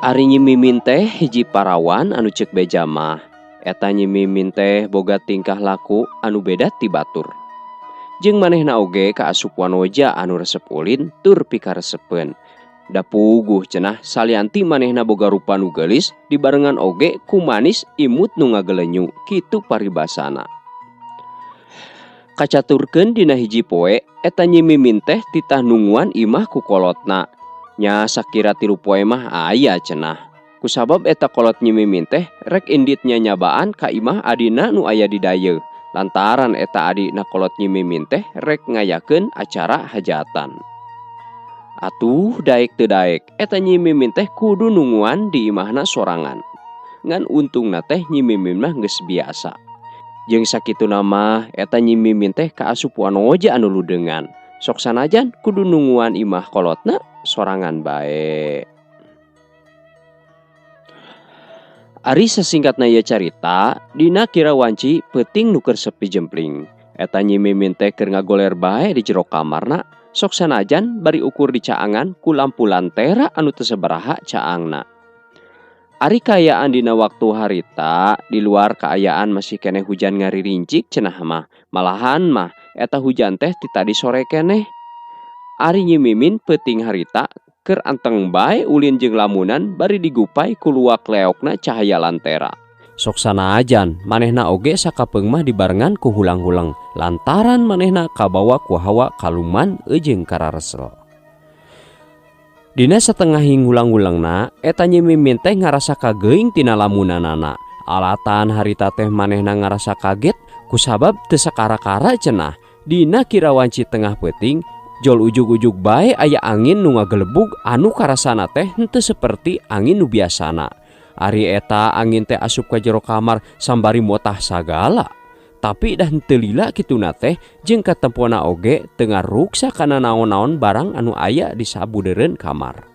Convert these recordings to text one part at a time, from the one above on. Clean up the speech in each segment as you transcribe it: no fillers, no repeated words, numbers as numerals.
Ari nyimimin teh hiji parawan anu ceuk beja mah. Eta nyimimin teh boga tingkah laku anu beda ti batur. Jeung manehna oge kaasup wanoja anu resep ulin tur pikaresepeun. Da puguh cenah salianti manehna boga rupa nu geulis dibarengan oge ku manis imut nu ngagelenyu, kitu paribasana. Kacaturkeun dina hiji poe eta nyimimin teh titah nungguan imah ku kolotna. Nya sakira 3 poe mah aya cenah. Kusabab eta kolot nyimimin teh rek inditnya nyabaan ka imah adina nu aya di dayeuh. Lantaran eta adina kolot nyimimin teh rek ngayakeun acara hajatan. Atuh daek teu daek, eta nyimimin teh kudu nungguan di imahna sorangan. Ngan untungna teh nyimimin mah geus biasa. Jeung sakituna mah eta nyimimin teh kaasup wanoja anu ludeungan. Sok sanajan kudu nungguan imah kolotna sorangan bae. Ari sasingkatna ieu carita, dina kira wanci peuting nu keur sepi jempling. Eta nyimimin teh keur ngagoler bae di jero kamarna, sok sanajan bari ukur di caangan ku lampu lantera anu teu sabaraha caangna. Ari kaayaan dina waktu harita, di luar kaayaan masih keneh hujan ngaririncik cenah mah. Malahan mah eta hujan teh ti tadi sore keneh. Ari nyimimin peuting harita keur anteng bae ulin jeung lamunan bari digupay ku luak leokna cahaya lantera. Sok sanajan manehna oge sakapeung mah dibarengan ku hulang-hulang lantaran manehna kabawa ku hawa kaluman jeung kararesel. Dina satengahing hulang-hulangna eta nyimimin teh ngarasa kageuing tina lamunanana. Alatan harita teh manehna ngarasa kaget kusabab teu sakara-kara cenah. Dina kira wanci tengah peuting jol ujug-ujug bae aya angin nu ngagelebug anu karasana teh henteu saperti angin nu biasana. Ari eta angin teh asup ka jero kamar sambari motah sagala. Tapi dah henteu lila kituna teh jeung katempona oge teu ngaruksa kana naon-naon barang anu aya di sabudeureun kamar.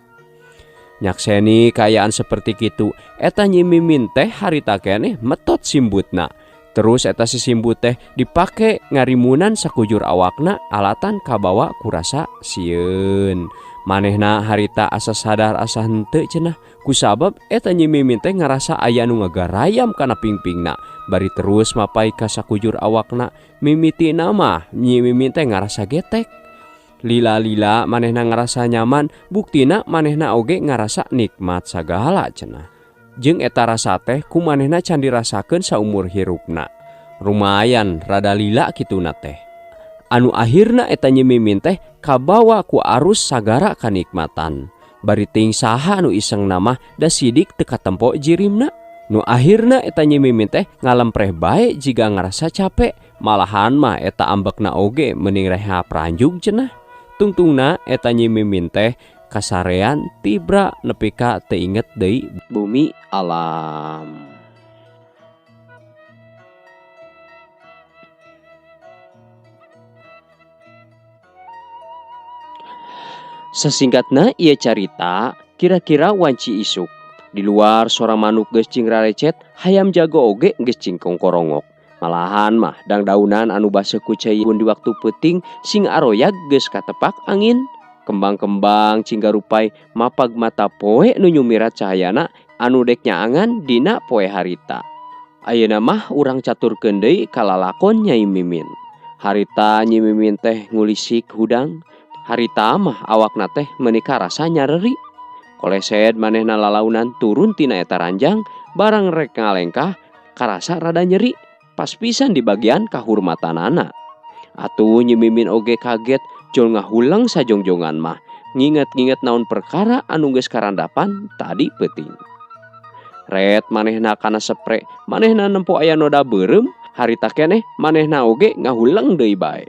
Nyakseni kaayaan saperti kitu, eta nyimimin teh harita keneh metot simbutna. Terus eta si simbut teh dipake ngarimunan sakujur awakna alatan kabawa ku rasa sieun. Manehna harita asa sadar asa henteu cenah kusabab eta nyimimin teh ngarasa aya nu ngagarayam kana pingpingna. Bari terus mapai ka sakujur awakna, mimitina mah nyimimin teh ngarasa getek. Lila-lila manehna ngarasa nyaman, buktina manehna oge ngarasa nikmat sagala cenah. Jeung eta rasa teh ku manehna can dirasakeun saumur hirupna. Rumayan rada lila kituna teh. Anu akhirna eta nyimimin teh kabawa ku arus sagara kanikmatan. Bari ting saha anu isengna mah da sidik teu katempo jirimna. Nu akhirna eta nyimimin teh ngalempreh bae jiga ngarasa capek. Malahan mah eta ambekna oge mending reha pranjug cenah. Tungtungna eta nyimimin teh kasarean tibra nepi ka teu inget deui bumi alam. Sasingkatna ieu carita kira-kira wanci isuk. Di luar sora manuk geus cing rarecet, hayam jago oge geus cing kongkorongok. Malahan mah dangdaunan anu baseuh ku cai di waktu peuting sing aroyag geus katepak angin. Kembang-kembang cinggarupay mapag mata poe nu nyumirat cahayana anu dek nyaangan dina poe harita. Ayeuna mah urang caturkeun deui kalalakon Nyai Mimin. Harita Nyai Mimin teh ngulisik hudang. Harita mah awakna teh meuni karasa nyareri. Kolesed manehna lalaunan turun tina eta ranjang barang rek ngalengkah karasa rada nyeri. Pas pisan di bagian kahurmatanana. Atuh Nyai Mimin oge kaget jol ngahulang sajongjongan mah. Nginget-nginget naon perkara anu geus karandapan tadi peuting. Ret manehna kana sepre, manehna nempo aya noda beureum, harita keneh manehna oge ngahulang deui bae.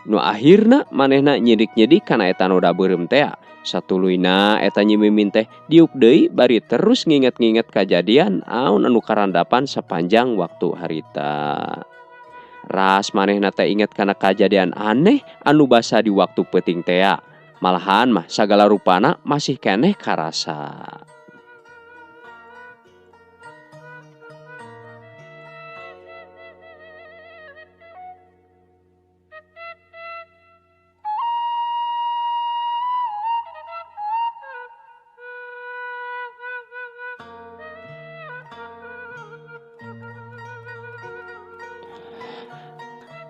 Nu akhirna manehna nyidik-nyidik kana eta noda beureum teh. Satuluyna eta Nyai Mimin teh diuk deui bari terus nginget-nginget kajadian aun anu karandapan sapanjang waktu harita. Ras manehna teh inget kana kajadian aneh anu basa di waktu peuting teh. Malahan mah sagala rupana masih keneh karasa.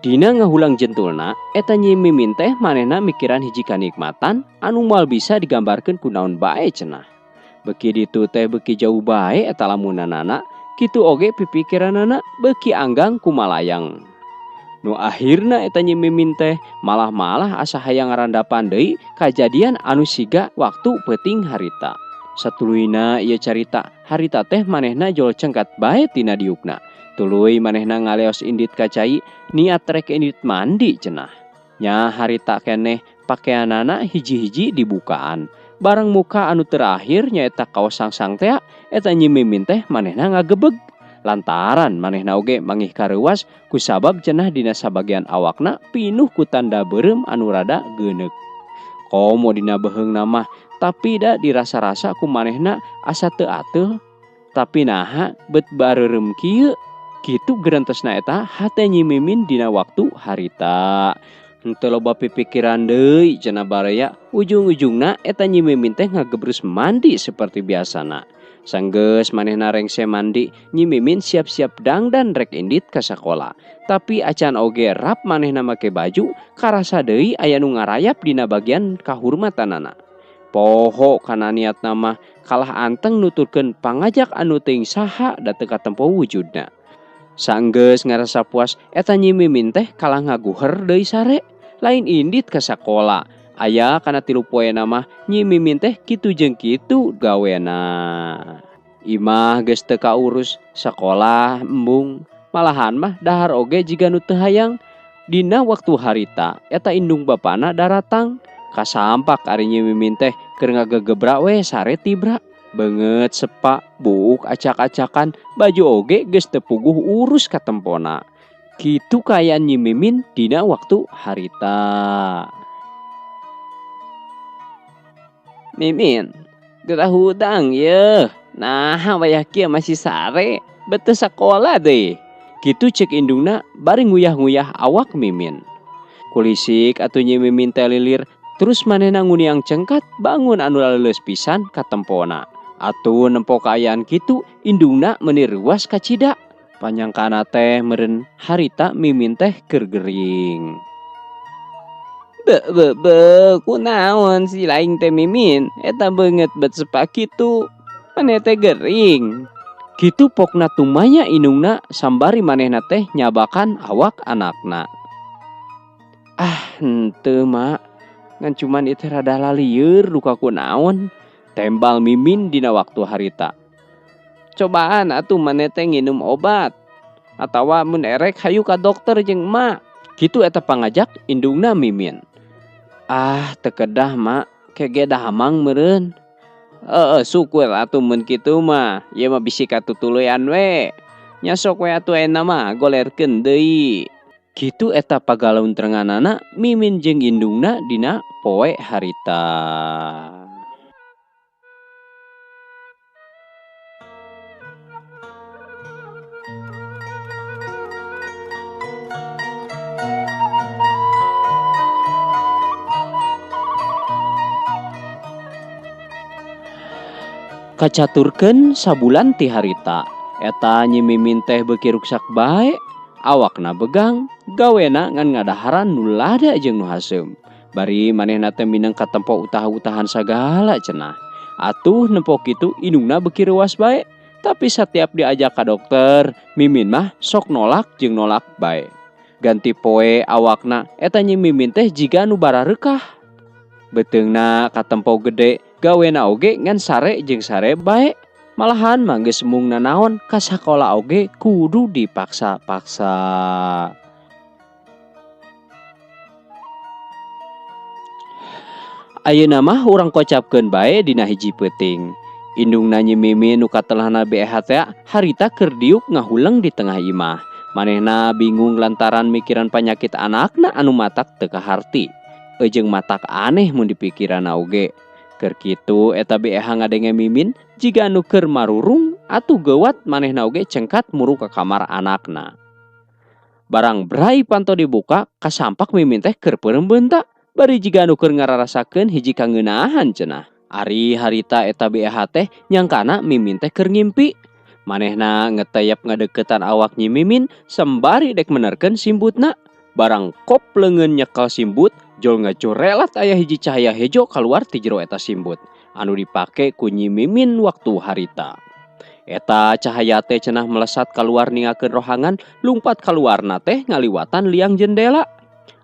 Dina ngahulang jentulna, eta Nyi Mimin teh manehna mikiran hiji kanikmatan anu moal bisa digambarkeun ku naon bae cenah. Beki ditu teh beki jauh bae eta lamunanana, kitu oge pipikiranana beki anggang ku malayang. Nu akhirna eta Nyi Mimin teh malah asa hayang ngarandapan deui kajadian anu siga waktu peuting harita. Satuluyna ieu carita, harita teh manehna jol cengkat bae tina diukna. Tuluy manehna ngaleos indit ka cai, niat rek indit mandi cenah. Nya harita keneh pakeanana hiji-hiji dibukaan. Barang muka anu terakhir nyaeta kaos sangsang teh eta Nyi Mimin teh manehna ngagebeg. Lantaran manehna oge mangih kareuwas kusabab cenah dina sabagian awakna pinuh ku tanda beureum anu rada geuneuk. Komo dina beheungna mah tapi da dirasa-rasa ku manehna asa teu ateuh. Tapi naha bet bareureum kieu. Kitu gerentesna eta hate Nyi Mimin dina waktu harita. Henteu loba pipikiran deui cenah baraya. Ujung-ujungna eta Nyi Mimin teh ngagebrus mandi seperti biasana. Sanggeus manehna rengse mandi, Nyi Mimin siap-siap dangdan rek indit ka sakola. Tapi acan oge rap manehna make baju, karasa deui aya nu ngarayap dina bagian kahurmatanana. Poho kana niatna mah kalah anteng nuturkeun pangajak anu teuing saha da teu katempo wujudna. Sanggeus ngarasa puas, eta Nyi Mimin teh kalah ngaguher deui sare, lain indit ka sakola. Aya kana 3 poena mah Nyi Mimin teh kitu jeung kitu gawena. Imah geus teu kaurus, sakola embung, malahan mah dahar oge jiga nu teu hayang. Dina waktu harita, eta indung bapana daratang. Kasampak ari Nyi Mimin teh keur ngagegebra we sare tibra. Beungeut sepa, buuk acak-acakan, baju oge geus teu puguh urus ka tempona. Kitu kaayaan Nyi Mimin dina waktu harita. Mimin, geura hudang yeuh. Nah, wayah kieu masih sare, beuteus sakola deui. Kitu ceuk indungna bari nguyah-nguyah awak Mimin. Kulisik atuh Nyi Mimin teh lilir, terus manehna nguniang cengkat bangun anu laleus pisan ka tempona. Atuh nempo kaayaan kitu indungna meuni ruas ka cida. Panyangkana teh meureun harita Mimin teh keur gering. Kunaon si laing teh Mimin? Eta beungeut bet sepa kitu. Maneh teh gering. Kitu pokna tumanya indungna sambari manehna teh nyabakan awak anakna. Henteu mak, ngan cuman itu rada lalieur duka kunaon. Tembal Mimin dina waktu harita. Cobaan atuh maneh teh nginum obat. Atawa mun erek hayu ka dokter jeung emak. Kitu eta pangajak indungna Mimin. Teu kedah mak, kege damang meureun. Syukur atuh mun kitu mah. Ieu mah bisi katutuluyan we. Nya sok we atuh ayeuna mah golerkeun deui. Kitu eta pagalontrenganana Mimin jeung indungna dina poe harita. Kacaturkeun sabulan ti harita, eta Nyi Mimin teh beuki ruksak bae, awakna begang, gawena ngan ngadaharan nu lada jeung nu haseum. Bari manehna teh mineng katempo utah-utahan sagala cenah. Atuh nempo kitu indungna beuki reuas bae, tapi satiap diajak ka dokter, Mimin mah sok nolak jeung nolak bae. Ganti poe awakna, eta Nyi Mimin teh jiga nu barareukah. Beteungna katempo gede, gawena oge ngan sare jeung sare bae. Malahan mah geus mung nanaon ka sakola oge kudu dipaksa-paksa. Ayeuna mah urang kocapkeun bae dina hiji peuting. Indungna Nyi Mimin nu katelahna BH teh harita keur diuk ngahuleng di tengah imah. Manehna bingung lantaran mikiran panyakit anakna anu matak teu kaharti. Jeung matak aneh mun dipikiranna oge. Keur kitu eta BH ngadenge Mimin jiga anu keur marurung atuh geuwat manehna oge cengkat muru ka kamar anakna. Barang brai panto dibuka, kasampak Mimin teh keur peureum beunta. Bari jiga anu keur ngararasakeun hiji kangeunahan cenah. Ari harita eta BH teh nyangkana Mimin teh keur ngimpi. Manehna ngeteyep ngadeuketan awak Nyi Mimin sembari dek menerkeun simbutna. barang kop leungeun nyekel simbut jol ngacorelat aya hiji cahaya hejo keluar ti jero eta simbut anu dipake ku Nyi Mimin waktu harita. Eta cahaya teh cenah melesat keluar ningakeun rohangan lumpat keluarna teh ngaliwatan liang jendela.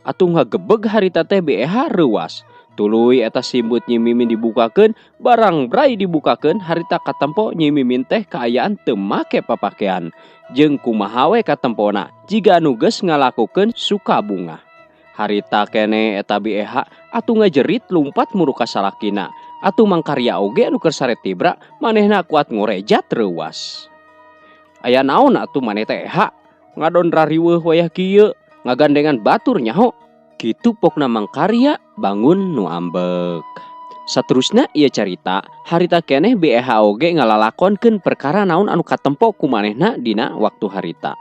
Atuh ngagebeg harita teh BEH reuwas. Tuluy eta simbut Nyi Mimin dibukakeun, barang bray dibukakeun harita katempo Nyi Mimin teh kaayaan teu make papakean. Jeung kumaha we katempona jiga anu geus ngalakukeun suka bunga. Harita keneh eta BEH atuh ngajerit lumpat muru ka salakina. Atuh mangkarya oge anu keur sare tibra manehna kuat ngorejat reuwas. Aya naon atuh maneh teh ha? Ngadon rariweuh wayah kieu, ngagandengan batur nyaho. Kitu pokna mangkarya bangun nu ambek. Saterusna ieu carita, harita keneh BEH oge ngalalakonkeun perkara naon anu katempo ku manehna dina waktu harita.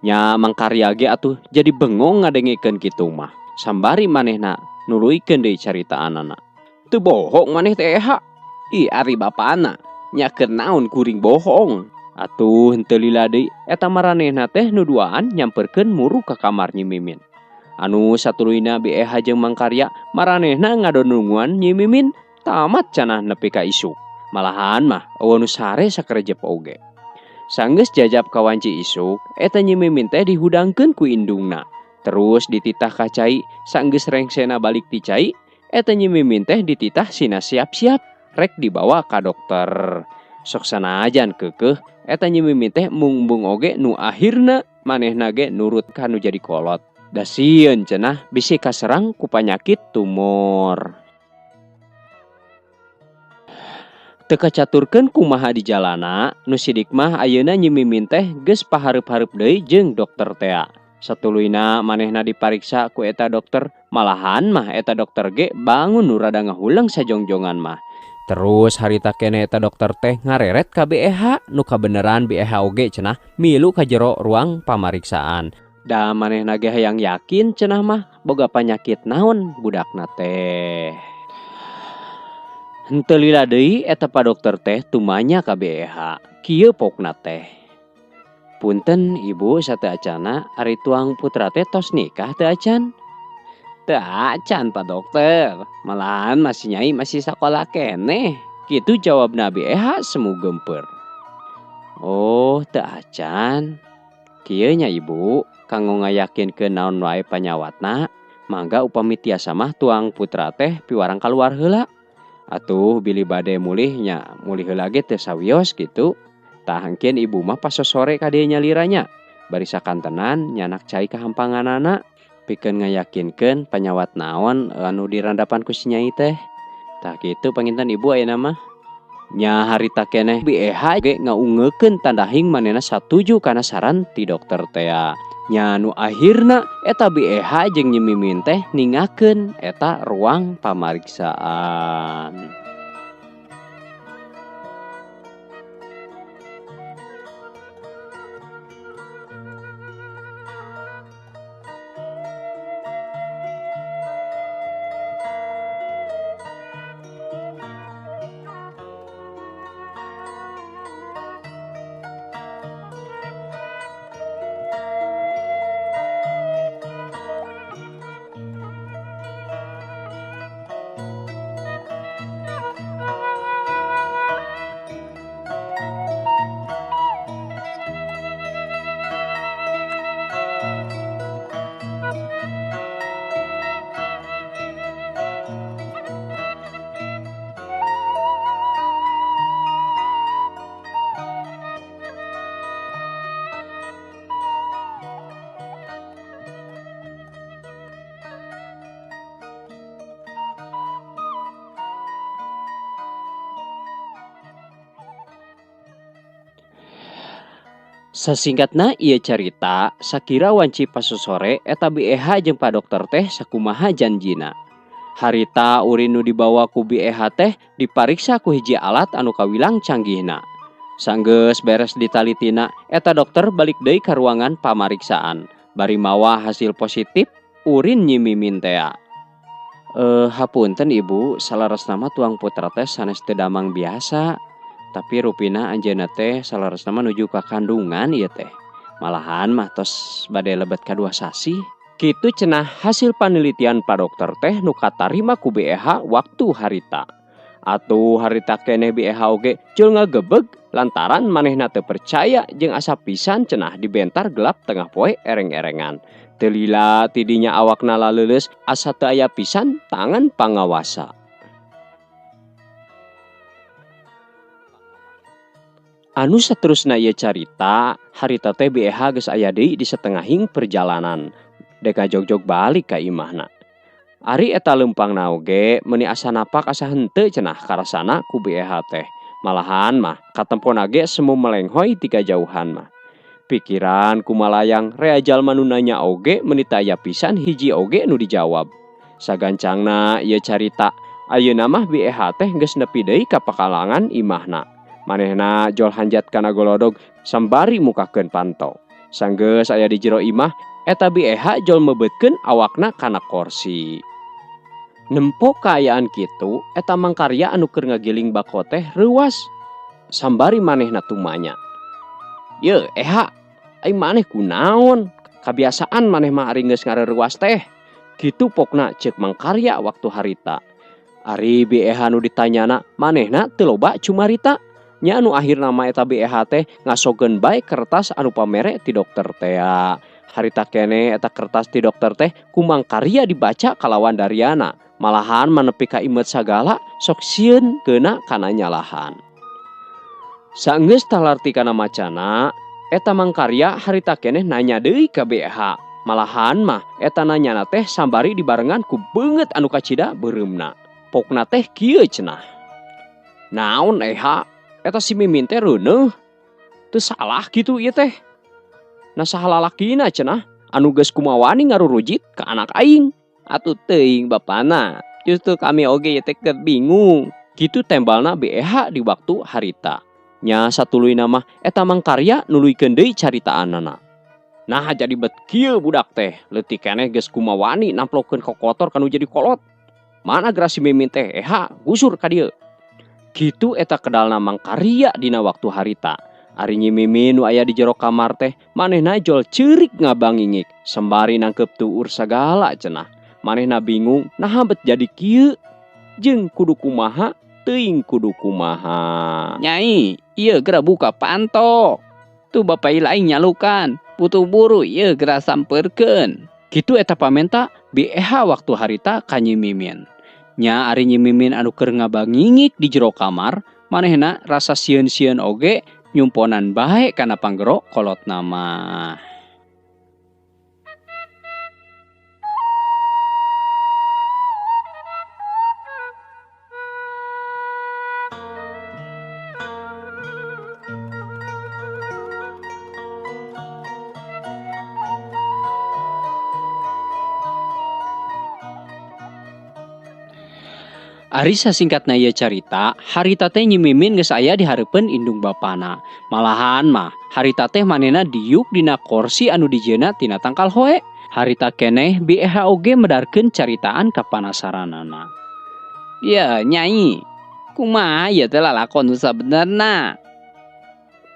Nya mangkarya ge atuh jadi bengong ngadengikeun kitu mah. Sambari manehna nuluykeun deui caritaanana. Teu bohong maneh teh ha. Ih ari bapana, nya keur naon kuring bohong. Atuh henteu lila deui eta maranehna teh nu duaan nyamperkeun muru ka kamar Nyi Mimin. Anu satuluyna BEH jeung mangkarya maranehna ngadonunguan Nyi Mimin tamat cenah nepi ka isuk. Malahan mah eueuh nu sare sakerejep oge. Sanggeus jajab ka wanci isuk, eta Nyi Mimin teh dihudangkeun ku indungna. Terus dititah ka cai, sanggeus rengsena balik ti cai, eta Nyi Mimin teh dititah sina siap-siap rek dibawa ka dokter. Sok sanajan keukeuh eta Nyi Mimin teh mung oge nu akhirna manehna ge nurut ka nu jadi kolot. Da sieun cenah bisi kaserang ku panyakit tumor. Teu kacaturkeun kumaha di jalana, nu sidik mah ayeuna Nyi Mimin teh geus pahareup-hareup deui jeung dokter tea. Satuluyna manehna dipariksa ku eta dokter, malahan mah eta dokter ge bangun nu rada ngahuleng sajongjongan mah. Terus harita keneh eta dokter teh ngareret ka BEH, nu kabeneran BEH oge cenah milu ka jero ruang pamariksaan. Da manehna ge hayang yakin cenah mah boga panyakit naon budakna teh. Henteu lila deui eta pa dokter teh tumanya ka BEH. Kieu pokna teh. Punten ibu sateu acana ari tuang putra teh tos nikah teu acan? Teu acan Pak Dokter, malahan masih nyai masih sakola keneh. Kitu jawabna BEH semu gempeur. Oh teu acan. Kieu nya ibu, kanggo ngayakinkeun naon wae panyawatna, mangga upami tiasa mah tuang putra teh piwarang kaluar heula. Atuh bili bade mulih nya, mulih heula ge teu sawios kitu. Tah hangkeun ibu mah pas sore ka dieu nyaliranya. Bari sakantenan nyanak cai ka hampanganana pikeun ngayakinkeun panyawat naon anu dirandapan ku si nyai teh. Tah kitu panginten ibu ayeuna mah. Nya harita keneh BEH ge ngaungekeun tandahing manehna satuju kana saran ti dokter tea. Nya nu akhirna eta BEH jeung Nyi Mimin teh ningakeun eta ruang pamariksaan. Sasingkatna ieu carita sakira wanci pasosore eta BEH jeung Pak Dokter teh sakumaha janjina. Harita urin nu dibawa ku BEH teh dipariksa ku hiji alat anu kawilang canggihna. Sanggeus beres ditalitina eta dokter balik deui ka ruangan pamariksaan. Bari mawa hasil positif urin Nyi Mimin teh. Hapunten ibu, salaresna mah tuang putra teh sanes teu damang biasa. Tapi rupina anjeunna teh salaresna mah nuju ka kandungan ieu teh. Malahan mah tos bade lebet ka 2 sasi. Kitu cenah hasil panelitian pa dokter teh nu katarima ku BEH waktu harita. Atuh harita keneh BEH oge jol ngagebeg lantaran manehna teu percaya jeung asa pisan cenah dibentar gelap tengah poe ereng-erengan. Teu lila tidinya awakna laleuleus asa teu aya pisan tangan pangawasa. Anu saterusna ieu carita, harita teh BEH geus aya deui di satengahing perjalanan. Dek ngajogjog balik ka imahna. Ari eta leumpangna oge meuni asa napak asa henteu cenah karasana ku BEH teh. Malahan mah katempona ge semu melenghoy ti kajauhan mah. Pikiran kumalayang rea jalma nu nanya oge meuni teu aya pisan hiji oge nu dijawab. Sagancangna ieu carita, ayeuna mah BEH teh geus nepi deui ka pakalangan imahna. Manehna jol hanjat kana golodog sambari mukakeun panto. Sanggeus aya di jero imah, eta BEH jol meubeutkeun awakna kana kursi. Nempo kaayaan kitu, eta mangkarya anu keur ngagiling bako teh reuwas. Sambari manehna tumanya. "Ye, Eha, ai maneh kunaon? Kabiasaan maneh mah ari geus ngareurewas teh." Kitu pokna ceuk mangkarya waktu harita. Ari BEH nu ditanyana, manehna teu loba cumarita. Nya anu akhirna mah eta BEH teh ngasogeun bae kertas anu pamere ti dokter teh. Harita keneh eta kertas ti dokter teh ku mangkarya dibaca kalawan dariana. Malahan manepi ka imet sagala sok sieun keuna kana nyalahan. Saenggeus talarti kana macana, eta mangkarya harita keneh nanya deui ka BEH. Malahan mah eta nanyana teh sambari dibarengan ku beungeut anu kacida beureumna. Pokna teh kieu cenah. "Naon Eha? Eta si Mimin teh reuneuh. Teu salah kitu ieu teh. Na saha lalakina cenah anu geus kumawani ngarurujit ka anak aing." "Atuh teuing bapana, justru kami oge teh keur bingung." Kitu tembalna BEH di waktu harita. Nya satuluyna mah eta mangkarya nuluykeun deui caritaanana. "Nah jadi bet kieu budak teh, leutik keneh geus kumawani namplokeun kokotor kanu jadi kolot. Mana geura si Mimin teh Eha gusur ka dieu." Kitu eta kedalna mangkarya dina waktu harita. Ari Nyi Mimin nu aya di jero kamar teh manehna jol ceurik ngabangingik sembari nangkep tuur sagala cenah. Manehna bingung naha bet jadi kieu jeung kudu kumaha teuing kudu kumaha. "Nyai, ieu geura buka panto. Tu bapai lain nyalukan, putu buru ieu geura sampeurkeun." Kitu eta pamenta BEH waktu harita ka Nyi Mimin. Nya ari Nyi Mimin anu keur ngabangingik di jero kamar, manehna rasa sieun-sieun oge nyumponan bae kana panggero kolotna mah. Ari sasingkatna ieu carita, harita teh Nyi Mimin geus aya di hareupeun indung bapana. Malahan mah harita teh manehna diuk dina kursi anu dijieunna tina tangkal hoe. Harita keneh BEH oge medarkeun caritaan ka panasaranana. "Ya, Nyai, kumaha ieu teh lalakon nu sabenerna?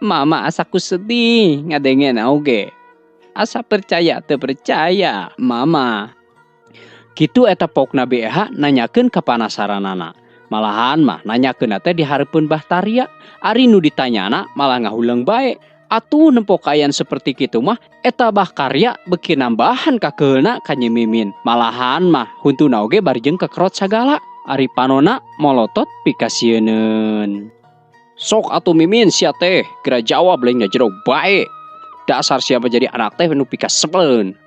Mama asaku sedih ngadengen oge. Asa percaya teu percaya, Mama." Kitu eta pokna BEH nanyakeun ka panasaranana. Malahan mah nanyakeunna teh di hareupeun Bahtaria. Ari nu ditanyana malah ngahuleung bae. Atuh nempo kayan seperti kitu mah eta Bahkarya beuki nambahan kakeulna ka Nyi Mimin. Malahan mah huntuna oge barjeng kekerot sagala. Ari panonna molotot pikasieun. "Sok atuh Mimin sia teh, geura jawab lain ngajero bae. Dasar siapa jadi anak teh nu pikasebeleun.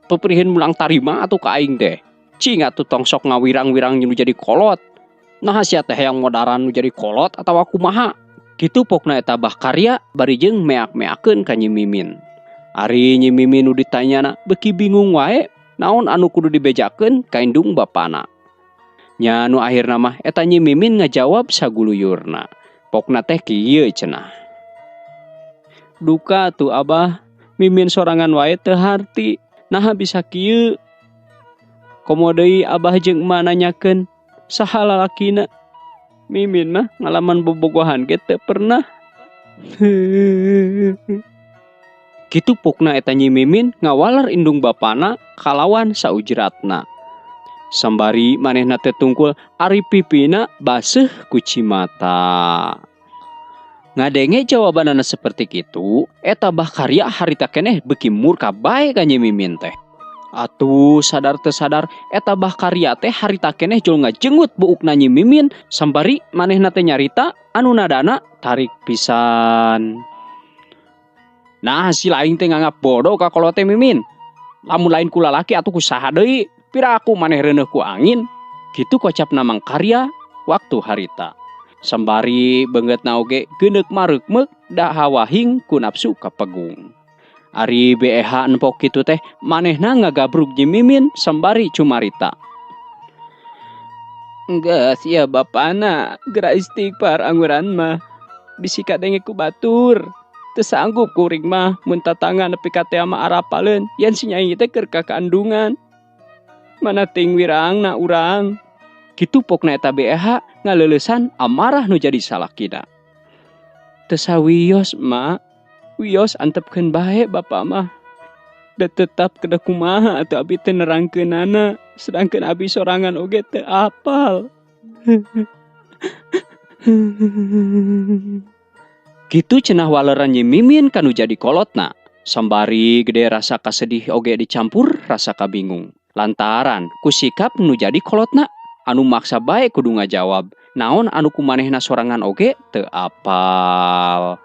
Peperiheun mulang tarima atuh ka aing teh. Cing atuh tong sok ngawirang-wirang nu jadi kolot. Naha sia teh yang modaran nu jadi kolot atawa kumaha?" Kitu pokna eta Bahkarya bari jeung meak-meakeun ka Nyi Mimin. Ari Nyi Mimin nu ditanyana beuki bingung wae naon anu kudu dibejakeun ka indung bapana. Nya nu akhirna mah eta Nyi Mimin ngajawab saguluyurna. Pokna teh kieu cenah. "Duka tuh Abah, Mimin sorangan wae teu harti. Naha bisa kieu? Komo deui Abah jeung Emak nanyakeun saha lalakina. Mimin mah ngalaman bobogohan ge teu pernah." Kitu pukna eta Nyi Mimin ngawaler indung bapana kalawan saujratna. Sambari manehna teh tungkul ari pipina baseuh ku cimata. Ngadenge jawabanana seperti kitu, eta Bakaria harita keneh beuki murka bae ka Nyi Mimin teh. Atuh sadar teu sadar eta Bakaria teh harita keneh jol ngajenggut buukna Nyi Mimin sambari manehna teh nyarita anu nadana tarik pisan. Nah si laing teh nganggap bodoh ka kolot teh Mimin. Lamun lain ku lalaki atuh kusaha deui, piraku maneh reuneuh ku angin. Kitu kocapna Mang Karya waktu harita. Sambari beungeutna oge geuneuk mareukmeuk da hawahing ku nafsu kapegung. Ari BEH nempok kitu teh manehna ngagabruk Nyi Mimin sambari cumarita. Geus ya bapana, geura istighfar angguran mah. Bisi kadenge ku batur. Teu sanggup kuring mah mun tatangan nepi ka teh mah arapaleun yen si Nyai teh keur kakandungan. Mana ting wirangna urang. Kitu pokna eta BEH ngaleuleusan amarah nu jadi salakina. Teu sawios mak. Wios antepkeun bae bapa mah. Da tetap kedah kumaha atuh abi teh nerangkeunana sedangkeun abi sorangan oge teu apal. Kitu cenah waleran Nyi Mimin kanu jadi kolotna. Sambari gede rasa kasedih oge dicampur rasa kabingung. Lantaran ku sikap nu jadi kolotna anu maksa bae kudu ngajawab. Naon anu kumanehna sorangan oge teu apal.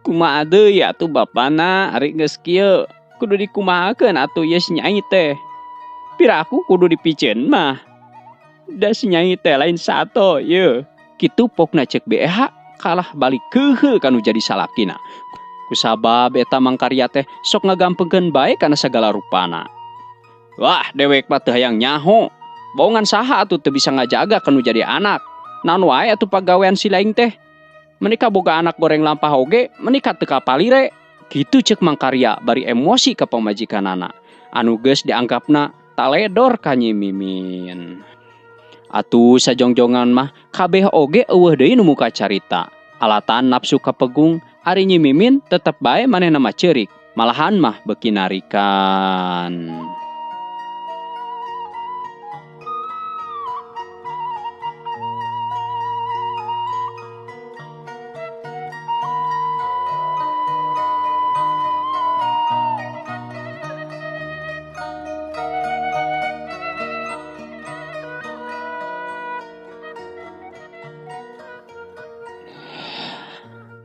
Kumaha deui atuh bapana ari geus kieu. Kudu dikumahakeun atuh ye si Nyai teh. Piraku kudu dipiceun mah. Da si Nyai teh lain sato ye. Kitu pokna ceuk BEH kalah balik kehe kanu jadi salakina. Kusabab eta Mang Karya teh sok ngagampengkeun bae kana sagala rupana. Wah, dewek mah teu hayang nyaho. Bohongan saha atuh teu bisa ngajaga kanu jadi anak. Naon wae atuh pagawean si laing teh. Menika boga anak goreng lampah oge, menika teu kapalire. Kitu ceuk Mang Karya bari emosi ka pamajikanana. Anu geus dianggapna taledor ka Nyi Mimin. Atuh sajongjongan mah kabeh oge eueuh deui nu muka carita. Alatan nafsu kapegung ari Nyi Mimin tetep bae manehna mah ceurik, malahan mah beuki narikan.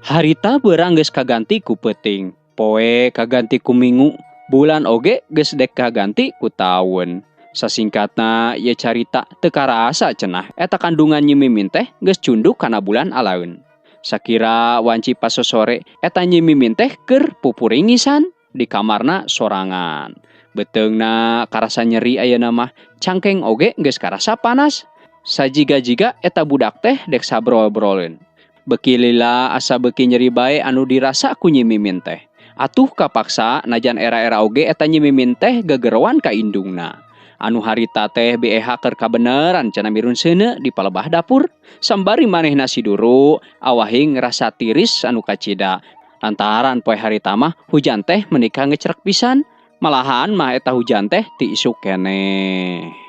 Harita beurang geus kaganti ku peuting, poe kaganti ku minggu, bulan oge geus dek kaganti ku taun. Sasingkatna ye carita teu karasa cenah eta kandungan Nyi Mimin teh geus cunduk kana bulan alaeun. Sakira wanci pas sore eta Nyi Mimin teh keur pupuringisan di kamarna sorangan. Beteungna karasa nyeri ayeuna mah, cangkeng oge geus karasa panas. Sajiga-jiga eta budak teh dek sabrol-broleun. Beuki lila asa beuki nyeri bae anu dirasa ku Nyi Mimin teh. Atuh kapaksa najan era-era oge eta Nyi Mimin teh gegerowan ka indungna. Anu harita teh BEH keur kabeneran cenah mirun seuneu di palebah dapur. Sambari manehna siduru awahing ngerasa tiris anu kacida. Lantaran poe harita mah hujan teh menika ngecrek pisan. Malahan mah eta hujan teh ti isuk keneh.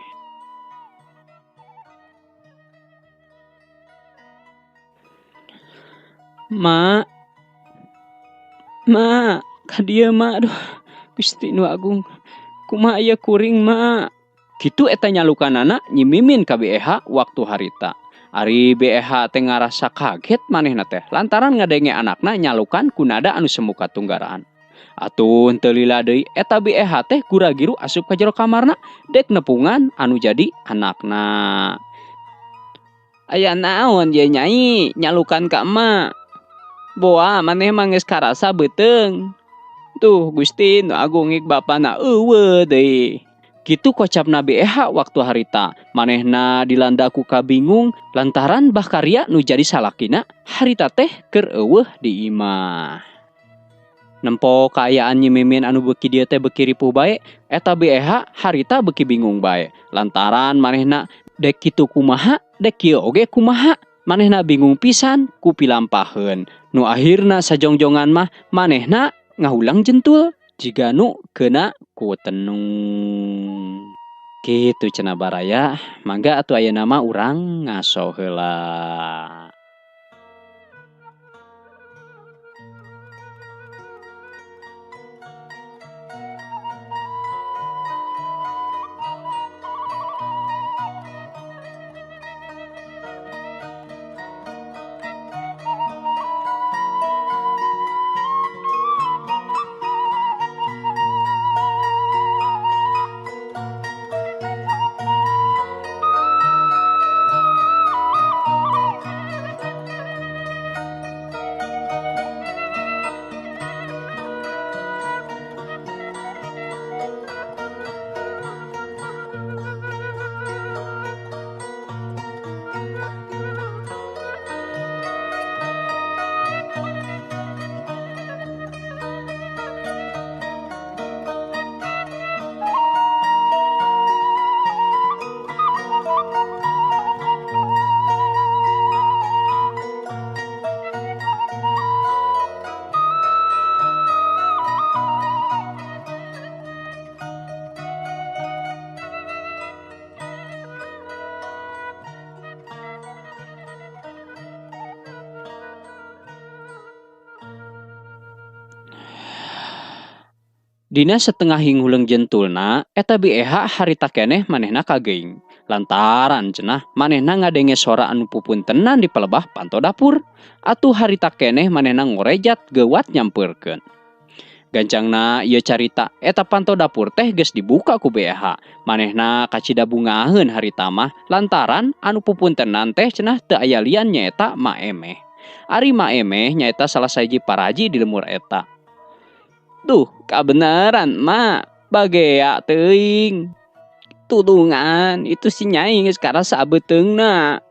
Mak, ka dieu mak, aduh, Gusti Nu Agung, kumaha aya kuring mak. Kitu eta nyalukanana Nyi Mimin ka BEH waktu harita. Ari BEH teh ngarasa kaget manehna teh, lantaran ngadenge anakna nyalukan ku nada anu semu katunggaraan. Atuh teu lila deui eta BEH teh gura-giru asup ka jero kamarna, dek nepungan anu jadi anakna. Aya naon ye Nyai nyalukan ka emak? Boa maneh mah geus karasa beuteung. Tuh Gusti Nu Agung ik bapana eueuh deui. Kitu kocapna BEH waktu harita. Manehna dilanda ku kabingung lantaran Bakaria nu jadi salakina harita teh keur eueuh di imah. Nempo kaayaan Nyi Mimin anu beuki dieu teh beuki ripuh bae, eta BEH harita beuki bingung bae. Lantaran manehna dek kitu kumaha, dek kieu oge kumaha. Manehna bingung pisan ku pilampaheun. Nu akhirna sajongjongan mah manehna ngahulang jentul jika nu kena ku tenung. Kitu cenah baraya, mangga atuh aya nama urang ngaso heula. Dina setengah hinguleung jentulna, eta BEH harita keneh manehna kageing. Lantaran cenah manehna ngadenge sora anu pupuntenan di pelebah panto dapur. Atuh harita keneh manehna ngorejat geuwat nyampeurkeun. Gancangna ieu carita eta panto dapur teh geus dibuka ku BEH. Manehna kacida bungaheun harita mah lantaran anu pupuntenan teh cenah teu aya lian nyaeta Ma Emeh. Ari Ma Emeh nyaeta salah sahiji paraji di lemur eta. Duh, kabeneran, Mak. Bagea teuing. Tudungan, itu si Nyai geus karasa beteungna.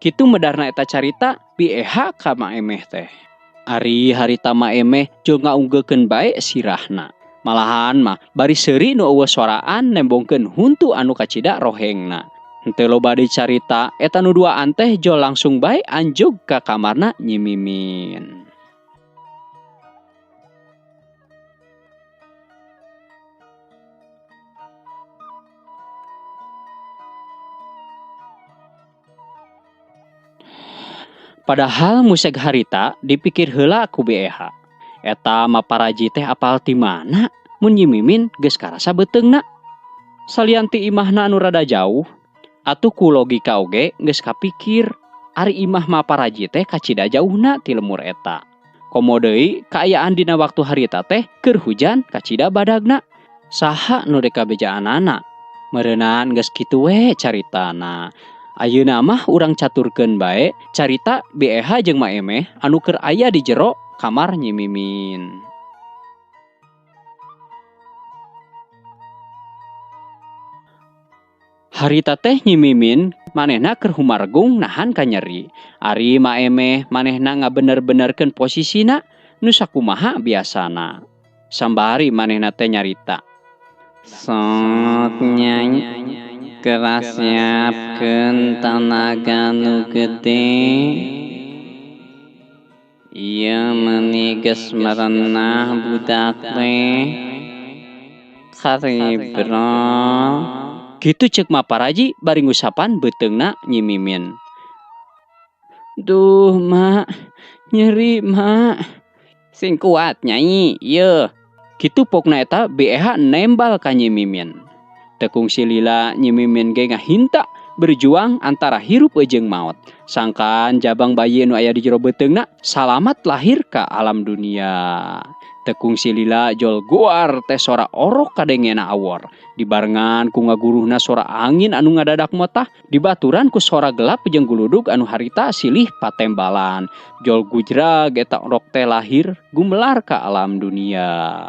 Kitu medarna eta carita BEH ka Ma Emeh teh. Ari harita Ma Emeh jeung ngaunggeukeun bae sirahna. Malahan mah bari seuri nu eueuh soraan nembongkeun huntu anu kacida rohengna. Henteu loba deui carita eta nu duaan teh jol langsung bae anjug ka kamarna Nyi Mimin. Padahal museg harita dipikir heula ku BEH. Eta maparaji teh apal ti mana mun Nyi Mimin geus karasa beteungna. Salian ti imahna anu rada jauh, atuh ku logika oge geus kapikir ari imah maparaji teh kacida jauhna ti lemur eta. Komo deui kaayaan dina waktu harita teh keur hujan kacida badagna. Saha nu dek kabejaanana? Meureunan geus kitu we caritana. Ayeuna mah urang caturkeun bae carita BEH jeung Ma Emeh anu keur aya di jero kamar Nyi Mimin. Harita teh Nyi Mimin manehna keur humargung nahan ka nyeri. Ari Ma Emeh manehna ngabener-benerkeun posisina nu sakumaha biasana. Sambari manehna teh nyarita. Sok Nyai keras siapkeun tanaga nu gede. Ieu meuni geus merenah budak teh. Karibrol. Gitu ceuk maparaji bari ngusapan beteungna Nyi Mimin. Duh, Mak. Nyeri, Mak. Sing kuat, Nyai. Ieu. Kitu pokna eta BEH nembal ka Nyi Mimin. Tekungsi lila Nyi Mimin ge ngahinta berjuang antara hirup jeung maot. Sangkan jabang bayi anu aya di jero beuteungna salamat lahir ka alam dunia. Tekungsi lila jol guar teh sora orok kadengena awor. Dibarengan ku ngaguruhna sora angin anu ngadadak motah. Dibaturan ku sora gelap jeung guludug anu harita silih patembalan. Jol gujrag eta orok teh lahir gumelar ka alam dunia.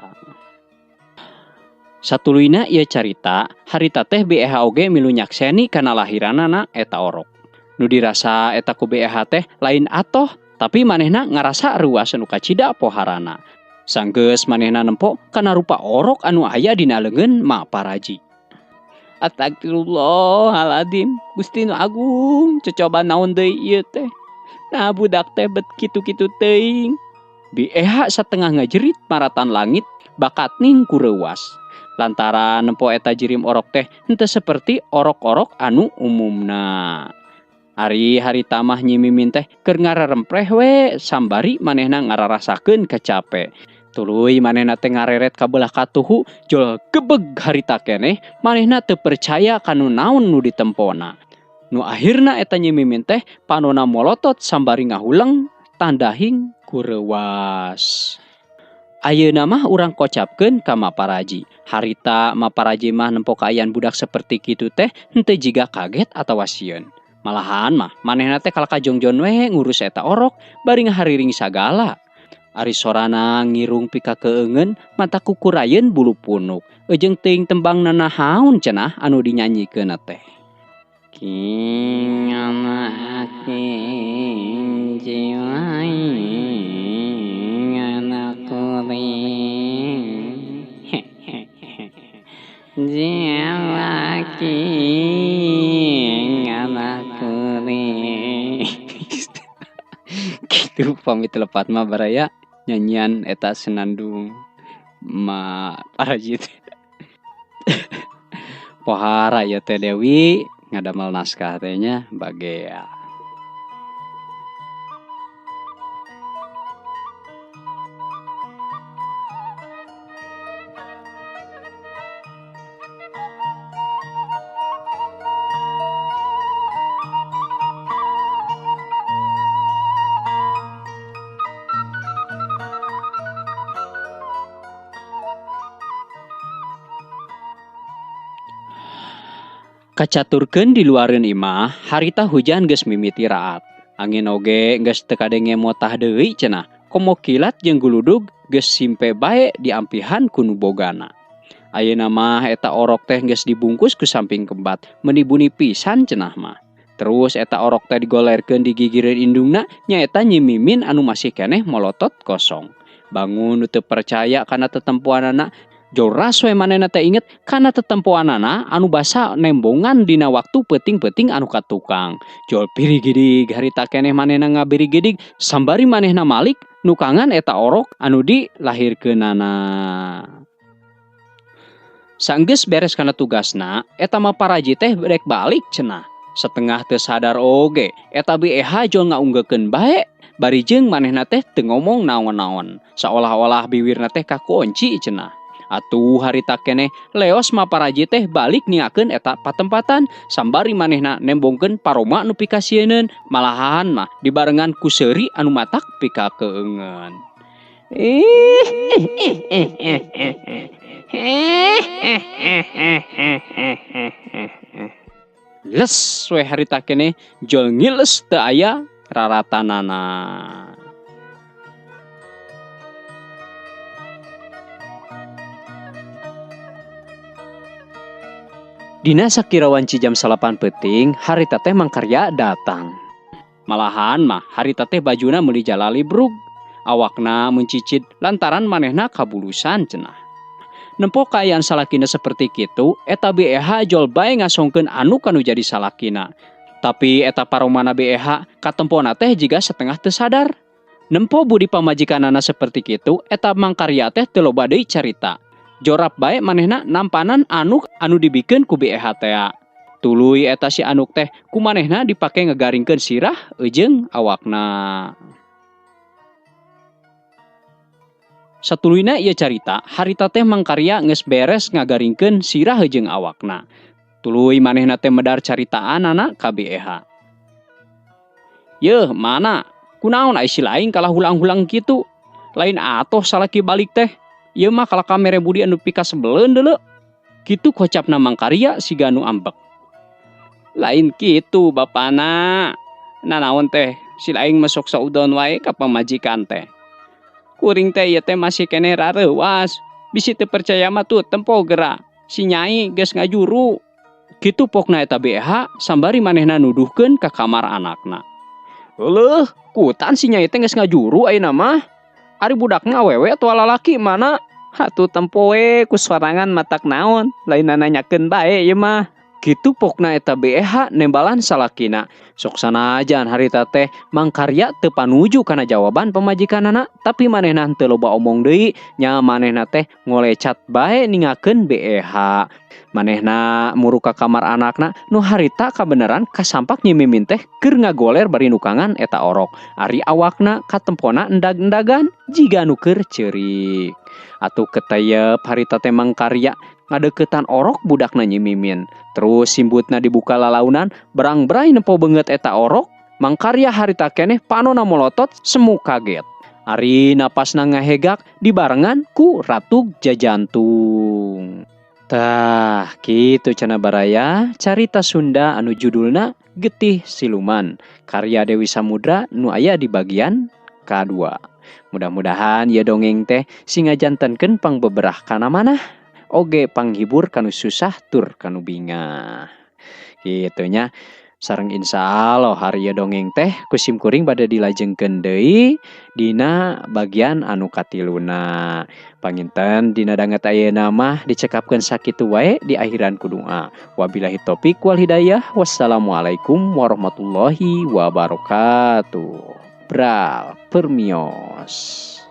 Satuluyna ieu carita, harita teh BEH oge milu nyakseni kana lahiranana eta orok. Nu dirasa eta ku BEH teh lain atoh, tapi manehna ngarasa ruas anu kacida poharana. Sanggeus manehna nempo kana rupa orok anu aya dina leungeun Ma Paraji. Astagfirullahaladzim, Gusti nu Agung, cocoba naon deui ieu teh. Nah budak teh bet kitu-kitu teuing. BEH setengah ngajerit maratan langit bakat ning kurewas. Lantaran nempo eta jirim orok teh henteu seperti orok-orok anu umumna. Ari harita mah Nyi Mimin teh keur ngararempreh we sambari manehna ngararasakeun kacape. Tuluy manehna teh ngareret ka belah katuhu jol gebeg harita keneh manehna teu percaya kanu naon nu ditempona. Nu akhirna eta Nyi Mimin teh panonna molotot sambari ngahuleng tandahing kurewas. Ayeuna mah urang kocapkeun ka Maparaji. Harita Maparaji mah nempo kaayaan budak seperti kitu teh henteu jiga kaget atawa sieun. Malahan mah manehna teh kalaka jongjon we ngurus eta orok bari ngahariring sagala. Ari sorana ngirung pika keungeun mata kukurayeun bulu punuk. Eujeng teuing tembang nanahaun cenah anu dinyanyikeun teh. King anak jiwai anak kuring jiwaki anak kuring. Gitu pamit lepat mah baraya nyanyian eta senandung Maparaji. Pohara ya Teh Dewi ngadamel naskah tehnya bagea. Kacaturkeun di luareun imah, harita hujan geus mimiti raat. Angin oge geus teu kadenge motah deui cenah. Komo kilat jeung guludug geus simpe bae diampihan ku nu bogana. Ayeuna mah eta orok teh geus dibungkus ku samping kembat, meuni buni pisan cenah mah. Terus eta orok teh digolerkeun di gigireun indungna nyaeta Nyi Mimin anu masih keneh molotot kosong. Bangun nu teu percaya kana tetempoanana. Joras we manehna teh inget kana tetempoanana anu basa nembongan dina waktu peuting-peuting anu ka tukang. Jol pirigidig harita keneh manehna ngabirigidig sambari manehna malik nukangan eta orok anu dilahirkeunana. Sanggeus beres kana tugasna, eta Maparaji teh rek balik cenah. Setengah teu sadar oge, eta BEH jol ngaunggekeun bae. Bari jeung manehna teh teu ngomong naon-naon. Seolah-olah bibirna teh kakunci cenah. Atuh harita keneh leos Maparaji teh balik niakeun eta patempatan sambari manehna nembongkeun paroma anu pikasieun malahan mah dibarengan ku seuri anu matak pika keungeun. Les we harita keneh jol ngiles teu aya raratanana. Dina sakirawanci jam 8 peuting, harita teh mangkarya datang. Malahan mah harita teh bajuna meuli jalali brug. Awakna mencicit lantaran manehna kabulusan cenah. Nempo kaayaan salakina seperti kitu, eta BEH jol bae ngasongkeun anu kanu jadi salakina. Tapi eta paromana BEH katempona teh jiga setengah teu sadar. Nempo budi pamajikanana seperti kitu, eta mangkarya teh teu loba deui carita. Jorap bae manehna nampanan anu dibikeun ku BEH teh. Tuluy eta si anuk teh ku manehna dipake ngegaringkeun sirah eujeng awakna. Satuluyna ieu carita, harita teh mangkarya geus beres ngagaringkeun sirah eujeng awakna. Tuluy manehna teh medar caritaanana ka BEH. Yeuh, mana? Kunaon aya si laing kalah hulang-hulang kitu? Lain atoh salaki balik teh. Ieu mah kalaka mere budi anu pika sebeleun deuleu. Kitu kocapna mangkarya siga anu ambek. Lain kitu bapana. Nanaon teh si laing masok saudon wae ka pamajikan teh. Kuring teh ieu teh masih keneh rareuwas. Bisi teu percaya mah tuh tempo geura. Si nyai geus ngajuru. Kitu pokna eta BEH sambari manehna nuduhkeun ka kamar anakna. Heueuh, kutan si nyai teh geus ngajuru ayeuna mah. Ari budakna awewe tua lalaki mana? Hatu tempo we ku sorangan matak naon, lain nanyakeun bae ieu mah. Kitu pokna eta BEH nembalan salakina. Sok sanajan harita teh mangkarya teu panuju kana jawaban pamajikanana, tapi manehna teu loba omong deui nya manehna teh ngolecat bae ningakeun BEH. Manehna muru ka kamar anakna nu harita kabeneran kasampak nyimimin teh keur ngagoler bari nukangan eta orok. Ari awakna katempona endag-endagan jiga nu keur ceurik. Atuh ketayep harita teh mangkarya ngadeuketan orok budakna nyimimin. Terus simbutna dibuka lalaunan, berang-berai nempo beungeut eta orok, mangkarya harita keneh panonna molotot semu kaget. Ari napasna ngahegak dibarengan ku Ratu Jajantung. Tah, kitu cenah baraya carita Sunda anu judulna Getih Siluman, karya Dewi Samudra nu aya di bagian kadua. Mudah-mudahan ya dongeng teh singajantenkeun pangbeberah kana manah. Oge panghibur kanu susah tur kanu bingah. Gitunya sareng insyaallah hari dongeng teh kusim kuring bade dilajengkeun deui dina bagian anu katiluna. Panginten dina danget ayeuna mah dicekapkeun sakitu wae di akhiran ku doa. Wabillahi taufik wal hidayah. Wassalamualaikum warahmatullahi wabarakatuh. Bral permios.